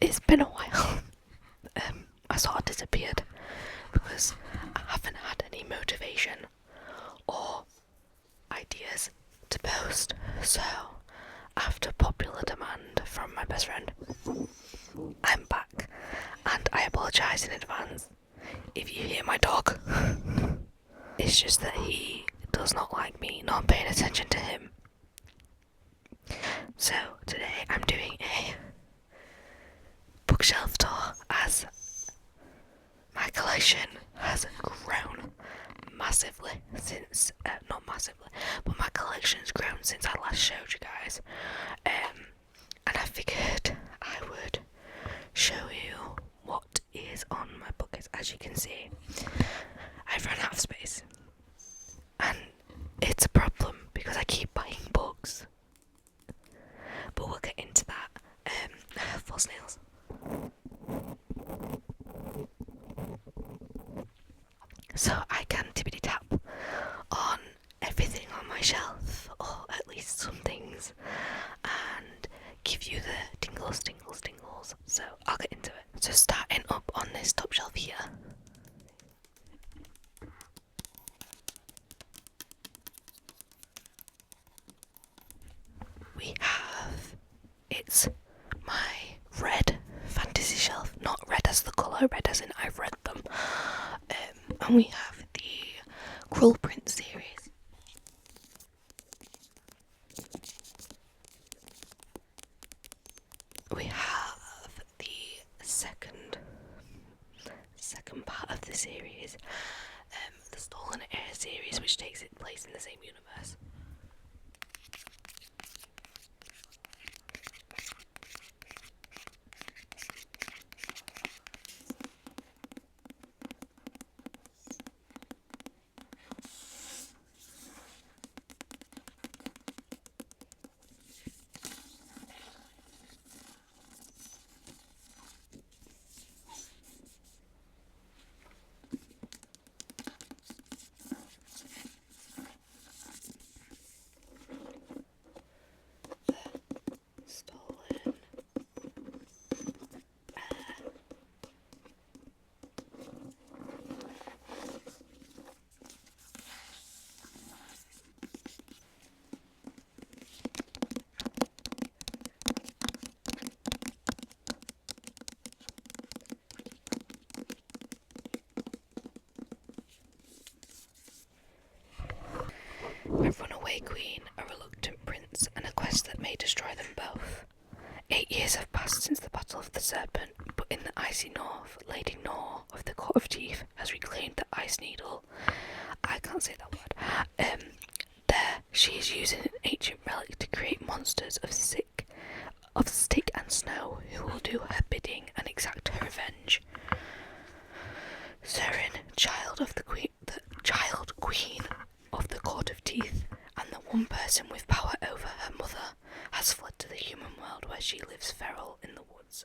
it's been a while. I sort of disappeared because I haven't had any motivation or ideas to post. So, after popular demand from my best friend, I'm back, and I apologise in advance if you hear my dog. It's just that he does not like me not paying attention to him. So today I'm doing a bookshelf tour as my collection has grown massively since, not massively, but my collection's grown since I last showed you guys. And I figured I would show you what is on my bookshelf. As you can see, I've run out of space. And it's a problem because I keep buying books. But we'll get into that. False nails. So I can tippity tap on everything on my shelf, or at least some things, and give you the tingles. So I'll get into it. So starting up on this top shelf here, we have, it's my red fantasy shelf, not red as the colour, red as in I've read them, and we have the Cruel Prince series. We have the second part of the series, the Stolen Heir series, which takes its place in the same universe. A runaway queen, a reluctant prince, and a quest that may destroy them both. 8 years have passed since the Battle of the Serpent, but in the icy north, Lady Nor of the Court of Teeth has reclaimed the Ice Needle. I can't say that word. There, she is using an ancient relic to create monsters of stick and snow who will do her bidding and exact her revenge. Surin, child queen of the Court of Teeth, and the one person with power over her mother, has fled to the human world where she lives feral in the woods.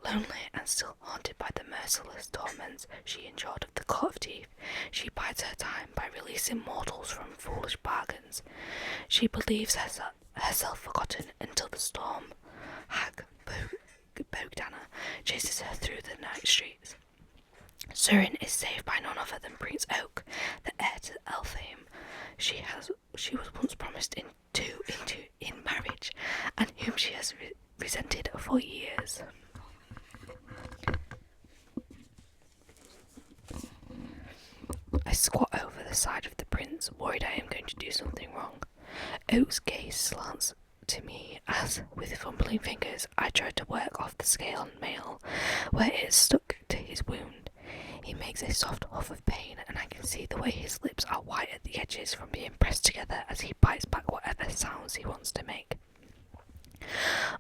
Lonely and still haunted by the merciless torments she endured of the Court of Teeth, she bides her time by releasing mortals from foolish bargains. She believes herself forgotten until the storm hag Bogdana chases her through the night streets. Surin is saved by none other than Prince Oak, the heir to Elfheim. She was once promised in marriage, and whom she has resented for years. I squat over the side of the prince, worried I am going to do something wrong. Oak's gaze slants to me as, with fumbling fingers, I try to work off the scale mail where it is stuck to his wound. He makes a soft huff of pain, and I can see the way his lips are white at the edges from being pressed together as he bites back whatever sounds he wants to make.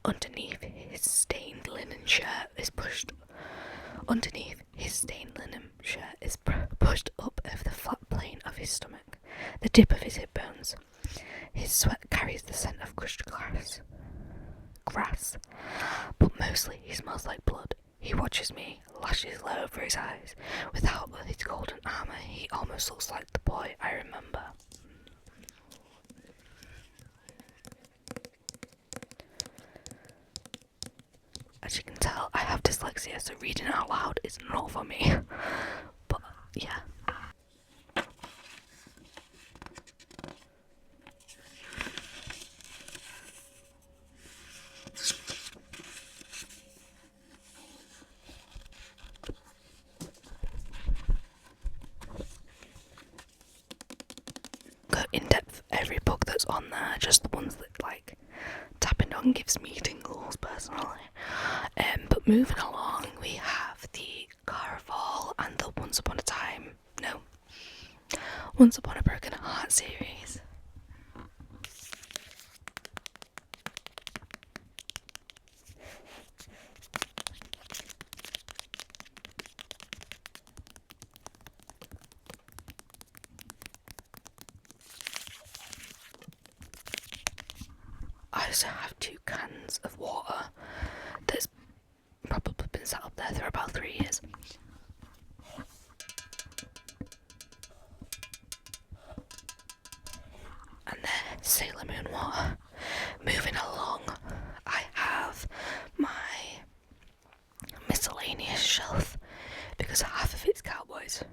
Underneath his stained linen shirt is pushed up over the flat plane of his stomach, the tip of his hip bones. His sweat carries the scent of crushed grass, but mostly he smells like blood. He watches me, lashes low over his eyes. Without his golden armour, he almost looks like the boy I remember. As you can tell, I have dyslexia, so reading out loud is not for me. But yeah. Go in depth every book that's on there, just the ones that like tapping on gives me tingles personally. But moving along, we have the Caraval and the Once Upon a Broken Heart series. I also have 2 cans of water that's probably been sat up there for about 3 years. And then Sailor Moon water. Moving along, I have my miscellaneous shelf because half of it's cowboys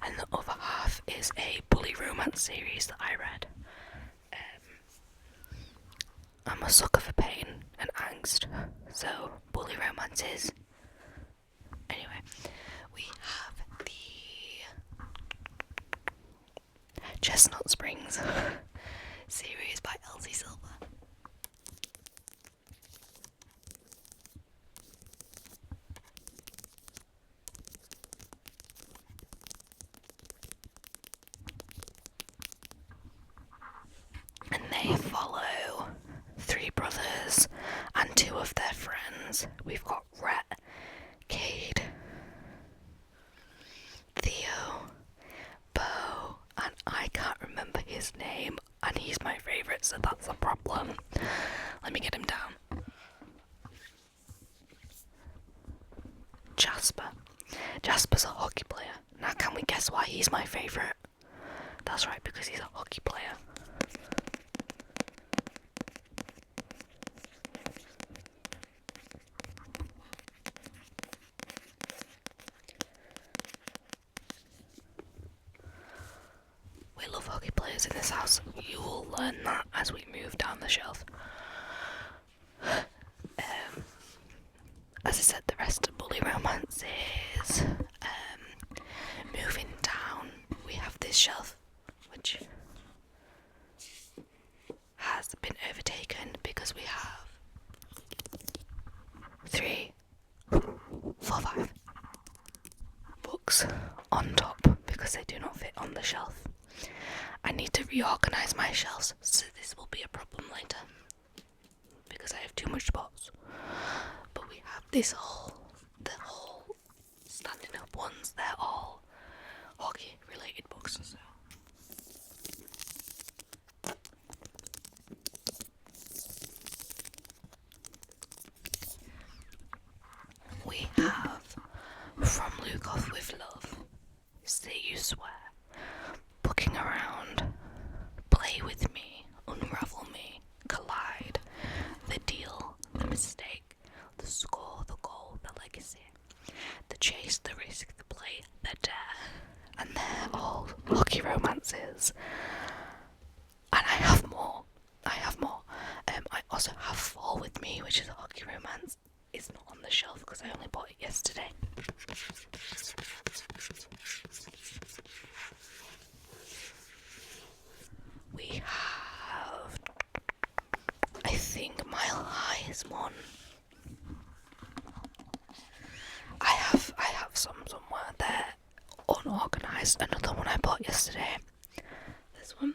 and the other half is a bully romance series that I read. I'm a sucker for pain and angst, so bully romances. Anyway, we have the Chestnut Springs series by Elsie Silver. And they follow 3 brothers and 2 of their friends. We've got Rhett, Cade, Theo, Bo, and I can't remember his name, and he's my favourite, so that's a problem. Let me get him down. Jasper. Jasper's a hockey player. Now can we guess why he's my favourite? That's right, because he's a hockey player. We love hockey players in this house. You will learn that as we move down the shelf. As I said, the rest are bully romances. Moving down, we have this shelf, which has been overtaken because we have 3, 4, 5 books on top because they do not fit on the shelf. I need to reorganise my shelves, so this will be a problem later because I have too much spots. But we have the whole standing up ones. They're all hockey related books. So we have From Luke Off With Love, Say You Swear, Booking Around, Play With Me, Unravel Me, Collide, The Deal, The Mistake, The Score, The Goal, The Legacy, The Chase, The Risk, The Play, The Dare. And they're all hockey romances. And I have more. I also have Fall With Me, which is a hockey romance. It's not on the shelf because I only bought it yesterday. We have, I think, Mile High is one. I have some somewhere there, unorganised. Another one I bought yesterday. This one,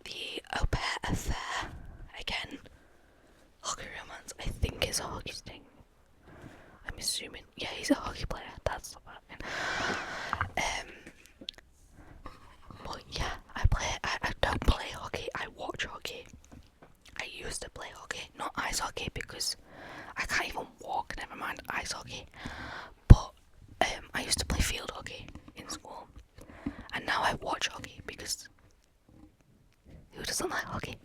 The Au Pair Affair. Again, hockey romance. I think it's a hockey thing. I'm assuming. Yeah, he's a hockey player. That's not bad. But yeah, I don't play hockey. I watch hockey. I used to play hockey, not ice hockey because I can't even walk. Never mind ice hockey. But I used to play field hockey in school, and now I watch hockey because who doesn't like hockey?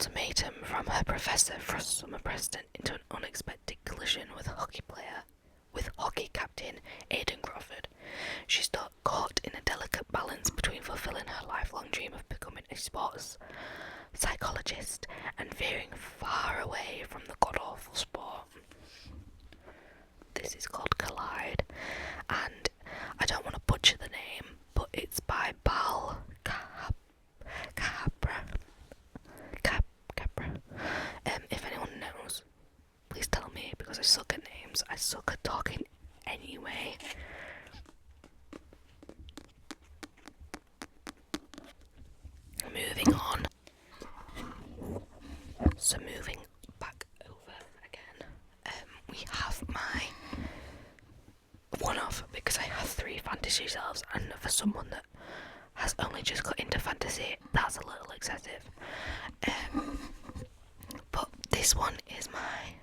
ultimatum from her professor thrusts Summer Preston into an unexpected collision with hockey captain Aidan Crawford. She's caught in a delicate balance between fulfilling her lifelong dream of becoming a sports psychologist and veering far away from the god-awful sport. This is called Collide, and I don't want to butcher the name, but it's by Bal Capra. If anyone knows, please tell me, because I suck at names. I suck at talking anyway. Moving on. So moving back over again, we have my one-off, because I have 3 fantasy selves, and for someone that has only just got into fantasy, that's a little excessive. But this one is my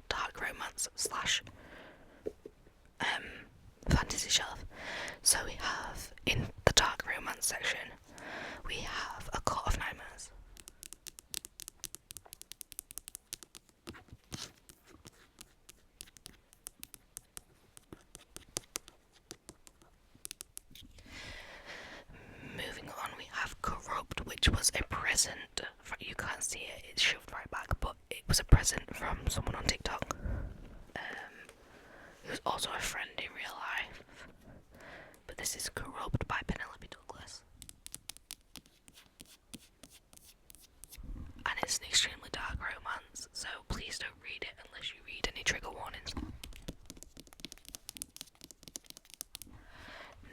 dark romance / fantasy shelf. So we have, in the dark romance section, we have A Court of Nightmares. Moving on, we have Corrupt, which was a present. You can't see it, it's shoved right back, but it was a present from someone on TikTok, who's also a friend in real life. But this is Corrupt by Penelope Douglas, and it's an extremely dark romance, so please don't read it unless you read any trigger warnings.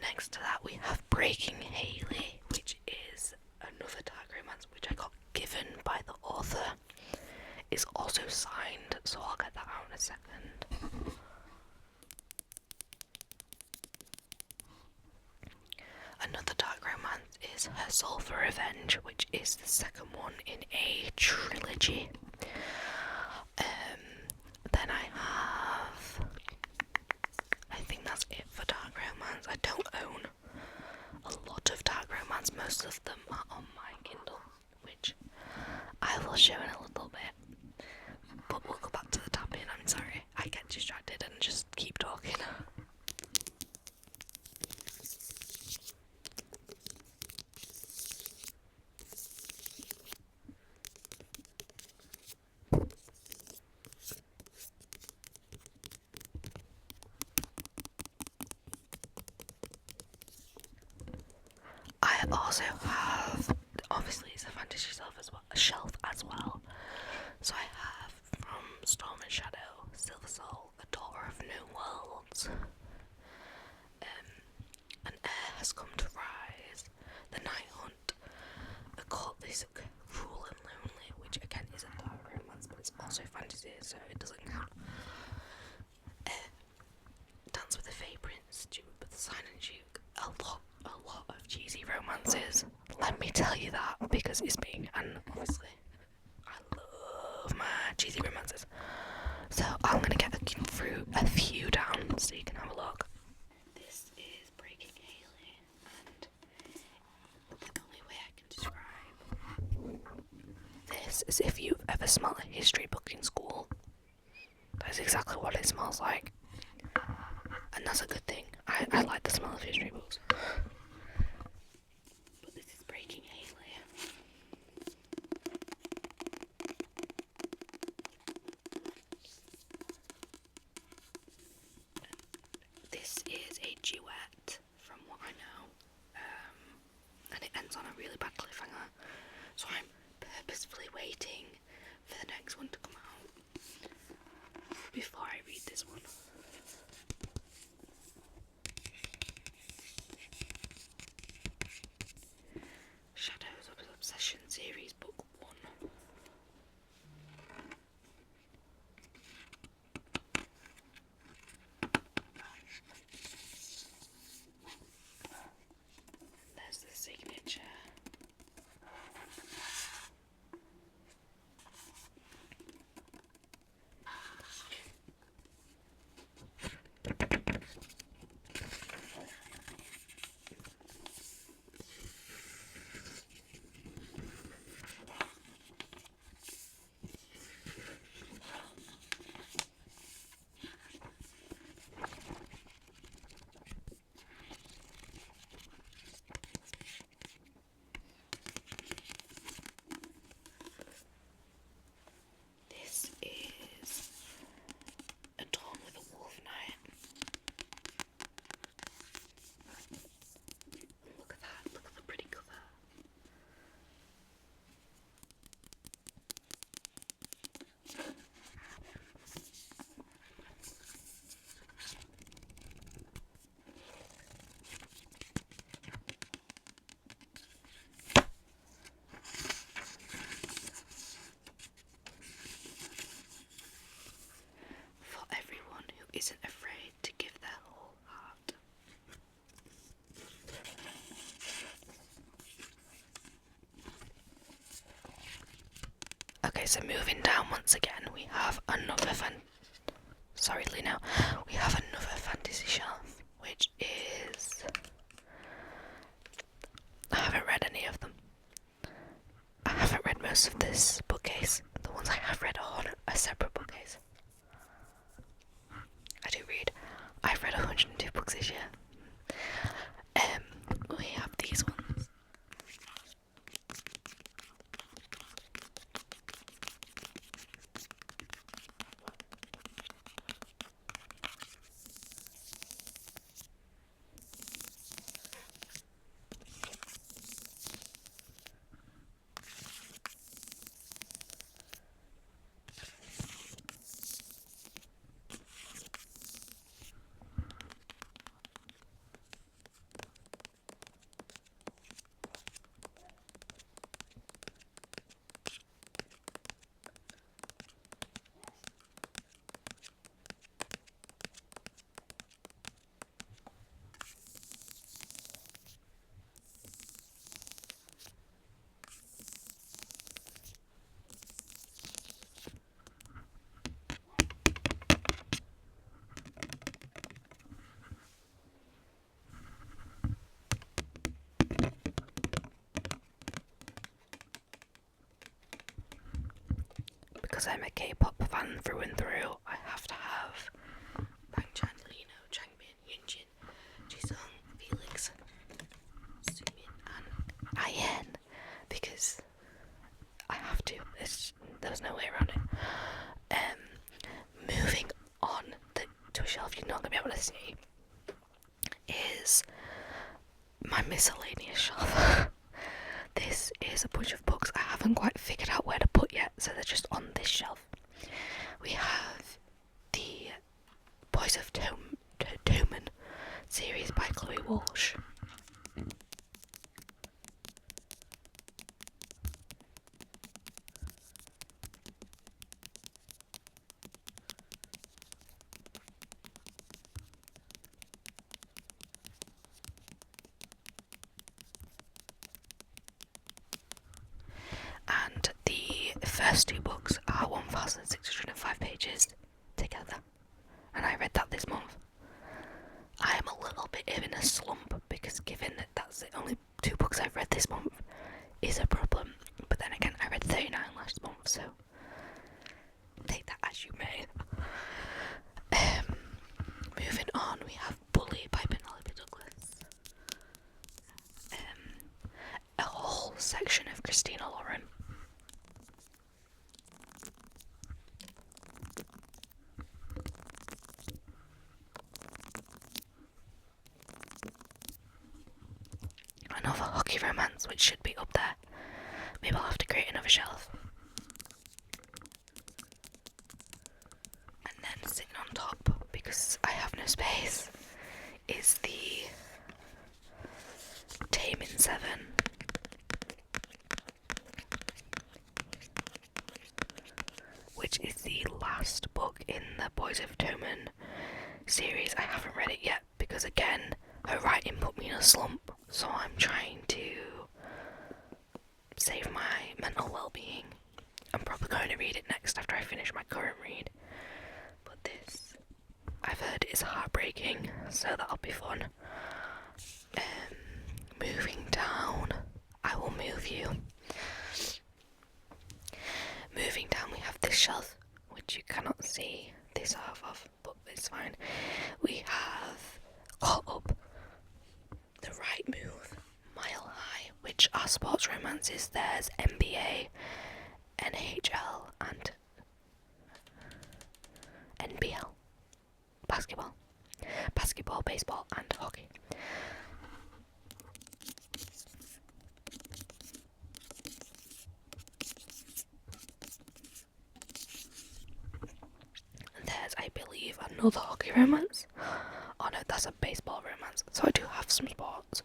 Next to that, we have Breaking Haley, which is another dark romance which I got given by the author. It's also signed, so I'll get that out in a second. Another dark romance is Her Soul for Revenge, which is the second one in a trilogy. Then I think that's it for dark romance. I don't own a lot of dark romance. Most of them are on my Kindle, which I will show in a little bit. But we'll go back to the tapping. I'm sorry, I get distracted and just keep talking. I also have, obviously it's a fantasy shelf as well. So I have from Storm and Shadow, Silver Soul, A Daughter of New Worlds, An Heir Has Come to Rise, The Night Hunt, A Court This Cruel and Lonely, which again is a dark romance, but it's also fantasy, so it doesn't count. Dance with the Fae Prince, Duke with the Silent Duke, a lot of cheesy romances. Let me tell you that, because it's me, and obviously I love my cheesy romances. So I'm gonna get through a few down so you can have a look. This is Breaking Haley, and the only way I can describe this is if you've ever smelled a history book in school. That's exactly what it smells like. And that's a good thing. I like the smell of history books. But this is Breaking Haley. This is a duet, from what I know. And it ends on a really bad cliffhanger. So I'm purposefully waiting for the next one to come out before I read this one. Shadows of Obsession series, book 1. There's the signature. so moving down once again, we have another we have another fantasy shelf, which is, I haven't read any of them. I haven't read most of this bookcase. The ones I have read are on a separate bookcase. I do read. I've read 102 books this year. We have these ones. Because I'm a K-pop fan through and through, I have to have Bangchan, Lino, Changbin, Yunjin, Jisung, Felix, Sumin, and Ayen, because I have to. There's no way around it. Moving on to a shelf you're not going to be able to see is my miscellaneous shelf. This is a bunch of books I haven't quite figured out where to put yet, so they're just on this shelf. We have the Boys of Toman series by Chloe Walsh. And the first two books are 1,605 pages together, and I read that this month. I am a little bit in a slump because given that that's the only two books I've read this month is a problem, but then again I read 39 last month, so take that as you may. Moving on, we have Bully by Penelope Douglas. A whole section of Christina Lauren. Another hockey romance, which should be up there. Maybe I'll have to create another shelf. And then sitting on top, because I have no space, is the Taemin 7. Which is the last book in the Boys of Toman series. I haven't read it yet because again, her writing put me in a slump, so I'm trying to save my mental well-being. I'm probably going to read it next after I finish my current read. But this, I've heard, is heartbreaking, so that'll be fun. Moving down, I will move you. Moving down, we have this shelf, which you cannot see this half of, but it's fine. We have Caught Up, The Right Move, Mile High, which are sports romances. There's NBA, NHL, and NBL. Basketball, baseball, and hockey. There's, I believe, another hockey romance. Oh no, that's a baseball romance. So I do have some sports.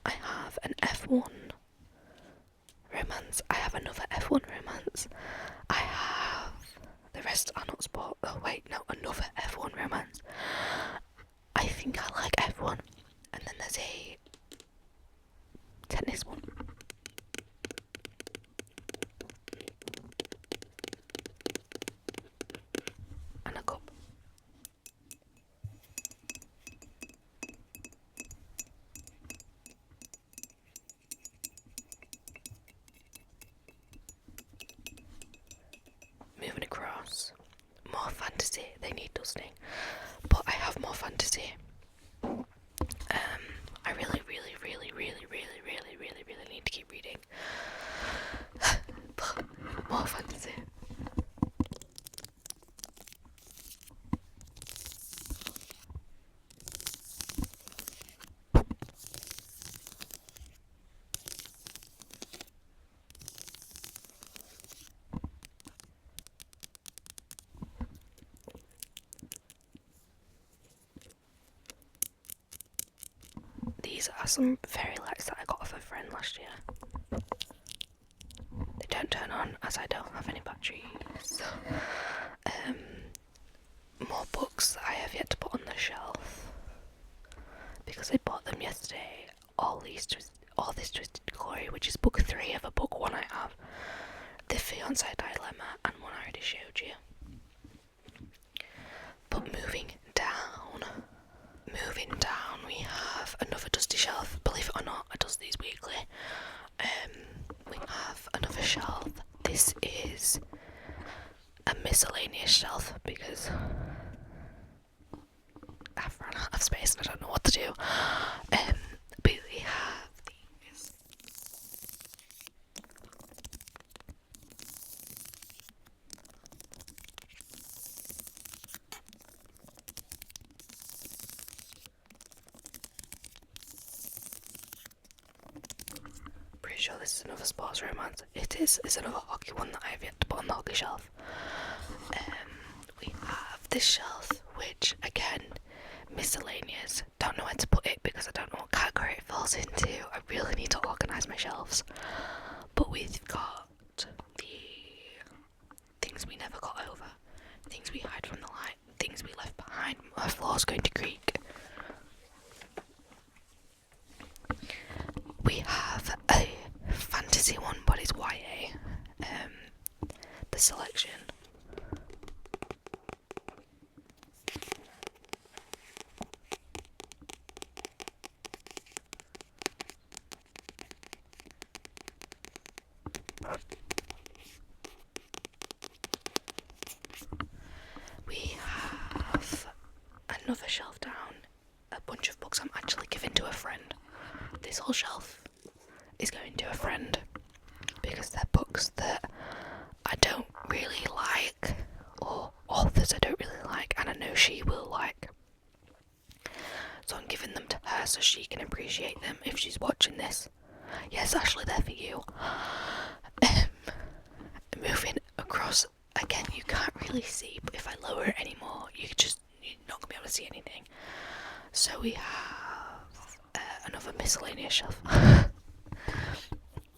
I have an F1 romance. I have another F1 romance. I have, the rest are not sport. Oh wait, no, another F1 romance. I think I like F1. And then there's a tennis one. across more fantasy. They need dusting, but I have more fantasy. I really need to keep reading. But more fantasy. These are some fairy lights that I got off a friend last year. They don't turn on as I don't have any batteries. So, more books that I have yet to put on the shelf because I bought them yesterday. All This Twisted Glory, which is book 3 of a book 1 I have. The Fiancé Dilemma, and one I already showed you. But moving down, we have another dusty shelf. Believe it or not, I dust these weekly. We have another shelf. This is a miscellaneous shelf because I've run out of space and I don't know what to do. But we have these. Pretty sure this is another sports romance. It is. It's another hockey one that I have yet to put on the hockey shelf. We have this shelf, which again, miscellaneous. Don't know where to put it because I don't know what category it falls into. I really need to organise my shelves. But we've got the things we never got over, things we hide from the light, things we left behind. My floor's going to creak. We have a fantasy one, but it's YA. The selection. We have another shelf down, a bunch of books I'm actually giving to a friend. This whole shelf is going to a friend because they're books that I don't really like, or authors I don't really like, and I know she will like. So I'm giving them to her so she can appreciate them if she's watching this. Yes, Ashley, they're for you. Moving across, again, you can't really see, but if I lower it anymore, you're not going to be able to see anything. So we have another miscellaneous shelf.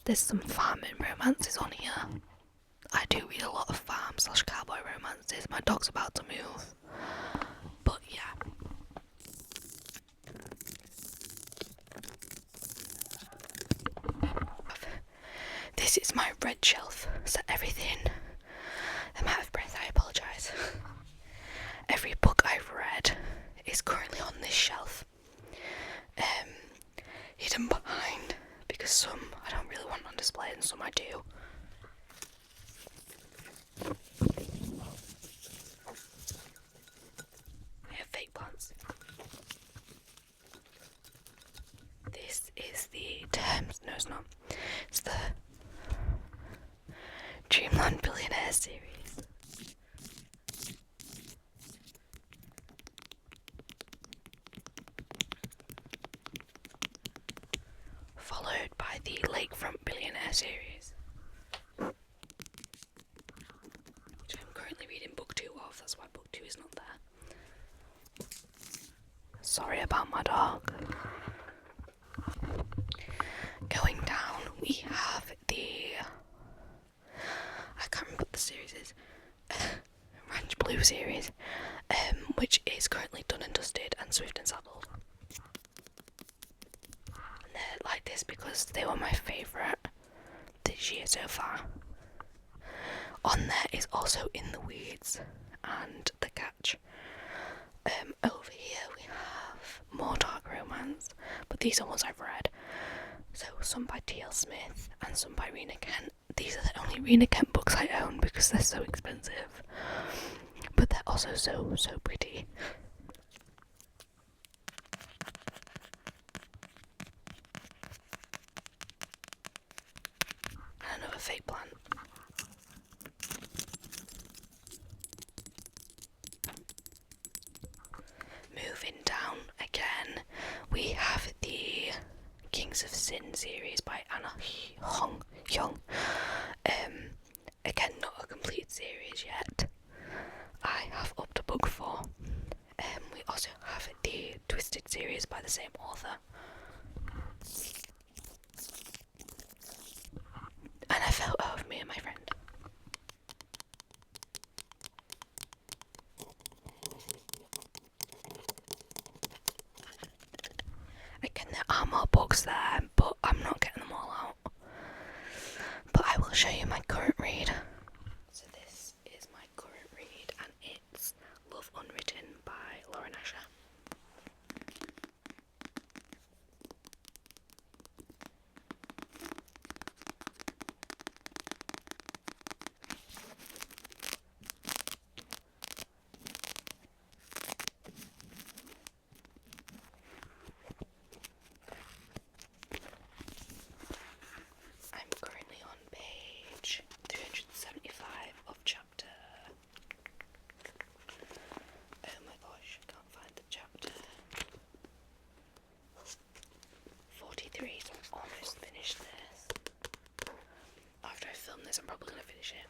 There's some farming romances on here. I do read a lot of farm/cowboy romances. My dog's about to move. But yeah. This is my red shelf. So everything. I'm out of breath, I apologise. Every book I've read is currently on this shelf. Hidden behind, because some I don't really want on display and some I do. I have fake plants. This is the terms. No, it's not. It's the Dreamland Billionaire series. Followed by the Lakefront Billionaire series, which I'm currently reading book 2 of. That's why book 2 is not there. Sorry about my dog. Going down, we have the, I can't remember what the series is, Ranch Blue series, which is currently done and dusted and swift and saddled. And they're like this because they were my favourite this year so far. On there is also In the Weeds and The Catch. Over here we have more dark romance, but these are ones I've read. So some by T.L. Smith and some by Rena Kent. These are the only Rena Kent books I own because they're so expensive. also so pretty. And another fake plant. Moving down again, we have the Kings of Sin series by Anna Hong Hyung. Again, not a complete series yet. I have up to book 4. We also have the Twisted series by the same author. And a photo of me and my friend. Again, there are more books there, but I'm not getting them all out. But I will show you my current read. So this is my current read, and it's Love Unwritten by Lauren Asher. I'm currently on page 375 of chapter. Oh my gosh, I can't find the chapter. 43, so I'm almost finished this. After I film this, I'm probably going to finish it.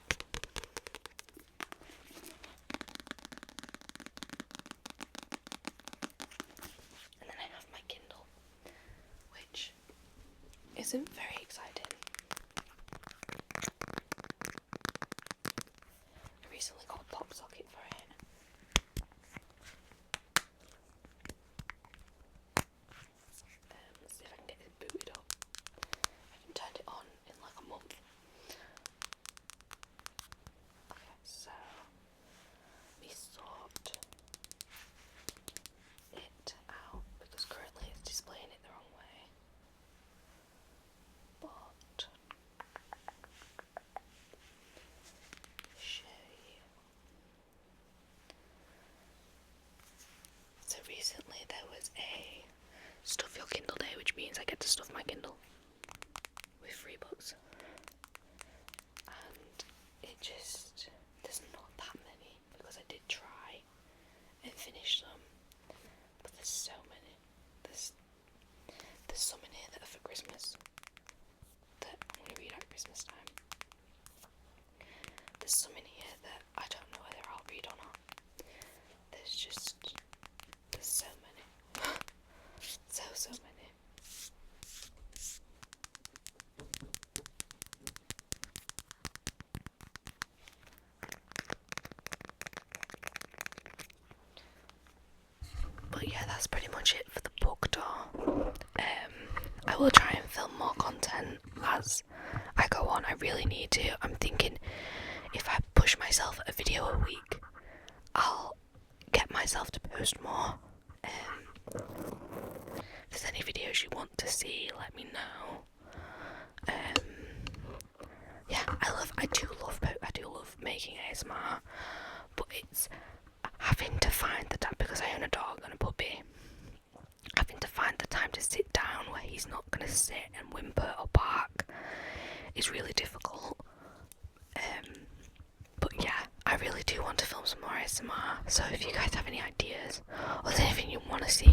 And then I have my Kindle, which isn't very exciting. I recently got a pop socket for it. Let's see if I can get it booted up. I haven't turned it on in like a month. Okay, so we sort it out because currently it's displaying it the wrong way. But show you. So recently there was a Stuff Your Kindle Day, which means I get to stuff my Kindle with free books. And it just, there's not that many because I did try and finish them, but there's so many. There's some in here that are for Christmas that I'm going to read at Christmas time. There's some in here that I don't know whether I'll read or not. There's so many. so many. But yeah, that's pretty much it for the book tour. I will try and film more content as I go on. I really need to. I'm thinking if I push myself a video a week, I'll get myself to post more. If there's any videos you want to see, let me know. Yeah, I do love making ASMR, but it's having to find the time, because I own a dog and a puppy, having to find the time to sit down where he's not going to sit and whimper or bark is really difficult. But yeah, I really do want to film some more ASMR, so if you guys have any ideas or there's anything you want to see